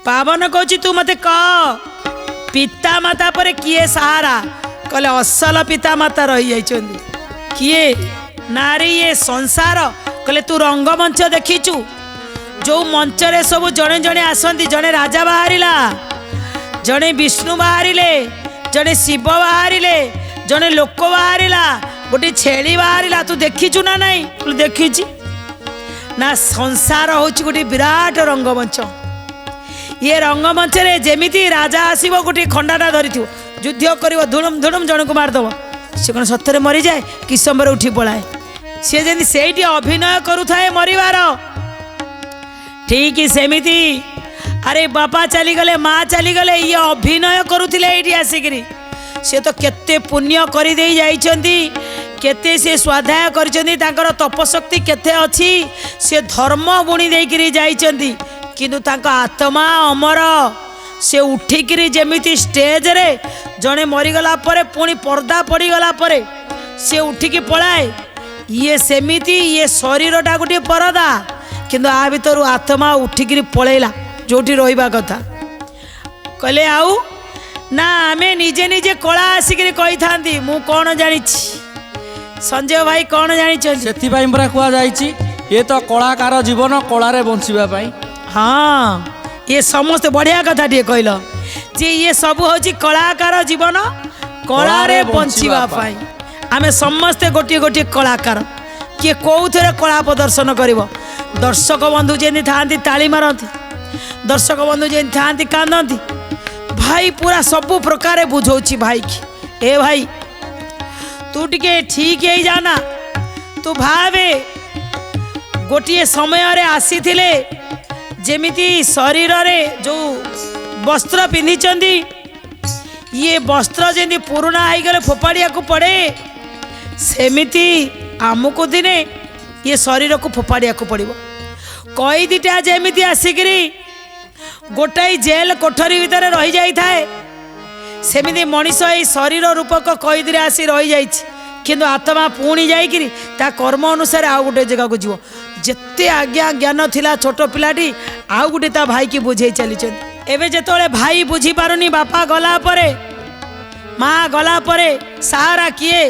पावन कहूँ तू मत कह पिता माता पर किए सहारा कहले असल पिता माता रही जाइछन्ती किए नारी ये संसार कहले तू रंगमंच देखीचु जो मंच रे सब जड़े जड़े आसती जड़े राजा बाहरिला जड़े विष्णु बाहरिले जड़े शिव बाहरिले जड़े लोक बाहरिला गोटे छेली बाहरिला तू देखीचु ना नहीं देखी ना संसार होची गोटे विराट रंगमंच ये रंगमंच रे जेमिति राजा आसीबो गोटे खंडाटा धरी युद्ध कर धुड़ुम धुड़ुम जन को मारदेव सी कौन सतरे मरी जाए कि समय उठी पलाए सी जमी से अभिनय करुए मरबार ठीक सेमिति अरे बापा चलीगले माँ चलीगले ये अभिनय करुले ये आसिक सी तो केते पुण्य कर केते से स्वाध्याय कर तपशक्ति केते अच्छी से धर्म बुणी देकरी जाइछन्ती किंतु तांका आत्मा अमर से उठिकी जेमिति स्टेज रे जड़े मरीगला परे पुणी पर्दा पड़गला परे से उठिकी पलाए ये सेमिति ये शरीरटा गोटे परदा किंतु आ भीतर आत्मा उठिकी पलैला जोटी रहिबा कथा कहले आउ ना आमे निजे निजे कला आसिक कही था मु कौन जानी संजय भाई कौन जानी से कह जाइए ये तो कलाकार जीवन कलारे बंचापी हाँ ये समस्त बढ़िया कथा टे कहल जे ये सब हूँ कलाकार जीवन कलारे बंचापी आमे समस्ते गोटे गोटे कलाकार किए कौन कला प्रदर्शन कर दर्शक बंधु जमी था ताली मारती दर्शक बंधु जमी था कांदती भाई पूरा सबु प्रकार बुझौची भाई की ए भाई तू टिके ठीक है जाना तू भावे गोटे समय रे आसी थिले जेमिति शरीर रे जो वस्त्र पिंधिचंदी ये वस्त्र जमी पुराना होगले फोपाड़िया को पड़े सेमिति आमको दिने ये शरीर को फोपाड़िया को पड़ो कई दिटा जेमिति आसिकी गोटाई जेल कोठरी भितर रही जाई थाए सेमिति मनीष ये शरीर रूपक कैद आसी रही जाइए किंतु आत्मा पुणी जाइकरी ता कर्म अनुसार आउ गोटे जगह को जीव जेते आज्ञा ज्ञान थिला छोट पिलाटी आउ गोटे ता भाई की बुझे चली एवं जेतोले भाई बुझी पारुनी बापा गला परे माँ गला परे सहारा किए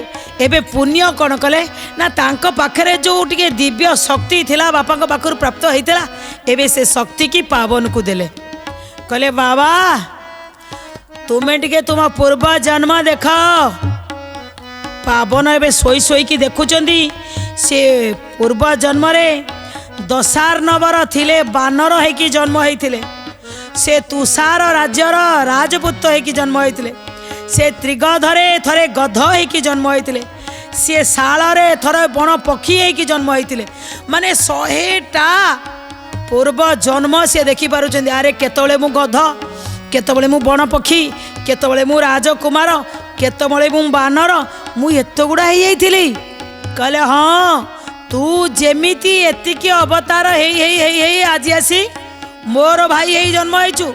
एबे पुण्य कौन कले ना तांको पाखरे जो टिके दिव्य शक्ति थिला बापा को पाखर प्राप्त होइतिला एबे से शक्ति की पावन को देले कले बाबा तुम्हें टिके तुम पूर्व जन्म देख पावन एबे सोई सोई की देखुचंदी से पूर्व जन्म रे दशार नवर थिले बानर होइकी जन्म होइतिले से तुषार राज्यर राजपुत होइकी जन्म होइतिले से त्रिगधरे थरे गध होइकी जन्म होइतिले से शाଳରେ थरे बण पक्षी होइकी जन्म होइतिले माने 100टा पूर्व जन्म से देखि पारुचंदी अरे केतबळे मु गध केतबळे मु बण पक्षी केतबळे मु राजकुमार केतबळे मु बानर मु एत गुडा हे जाइथिली कहले हाँ तू जेमिति एतिकी अवतार हे आज आसी मोर भाई हे जन्म होइछु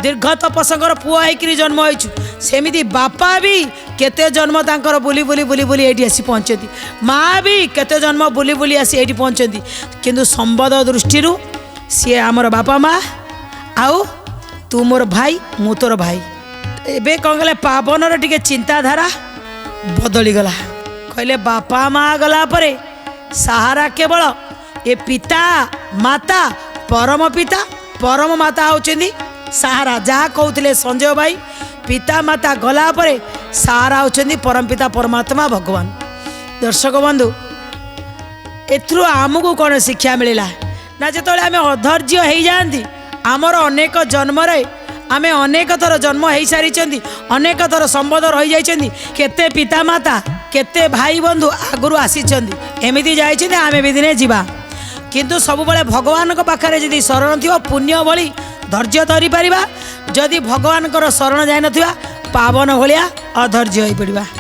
दीर्घ तपस्कर पुआ होकर जन्म होइछु सेमिति बापा भी केते जन्म तांकर बुली बुली बुली बुली एठी आसी पहुंचती माँ भी केते जन्म बुली बुली आसी एठी पहुंचती किंतु संबंध दृष्टि सी आमर बापा माँ आउ तू मोर भाई मु तोर भाई एबे कौन कहले पावन टिके चिंताधारा बदली गला कहले बापा माँ गला परे सहारा केवल ये पिता माता परम माता होचंदी सहारा जहाँ कहते संजय भाई पिता माता गला परे सहारा होचंदी परम पिता परमात्मा भगवान दर्शक बंधु एथरू आमको कौन शिक्षा मिलला ना जो आम अधैर्य हो जाती आमर अनेक जन्म आमे अनेक थर जन्म हो सारी अनेक थर संबंध रही जाइछन्ती केते पिता माता केते भाई बंधु आगुरी आसी एमती जाइछन्ती आमे भी दिने जीवा किंतु सब बेले भगवान पाखरे जदि शरण थी पुण्य भली धैर्य धरी पारिबा जदि भगवान शरण जाई नथिबा पावन भलिया अधैर्य होई पड़िबा।